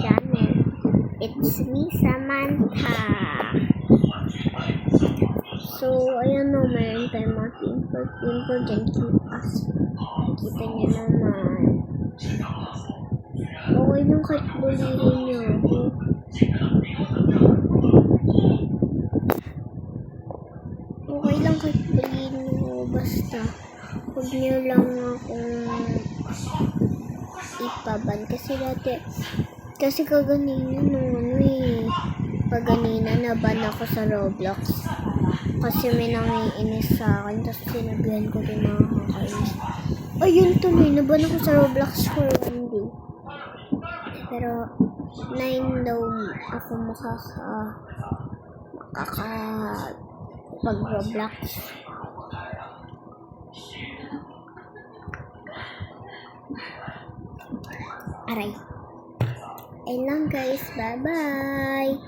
channel. It's me, Samantha. So, ayan o, meron tayong mga pimple dyan. Kita niyo naman. Okay lang kahit bulihin niyo ako. Okay lang kahit bulihin niyo. Basta, huwag niyo lang akong ipaban. Kasi kaganina nung paganina naban ako sa Roblox. Kasi may nangiinis sa akin. Tapos sinabihan ko din mga kakainis. Ayun tuloy, naban ako sa Roblox for 1 day. Pero 9 daw ako pag Roblox. Aray. Ayun lang guys. Bye-bye.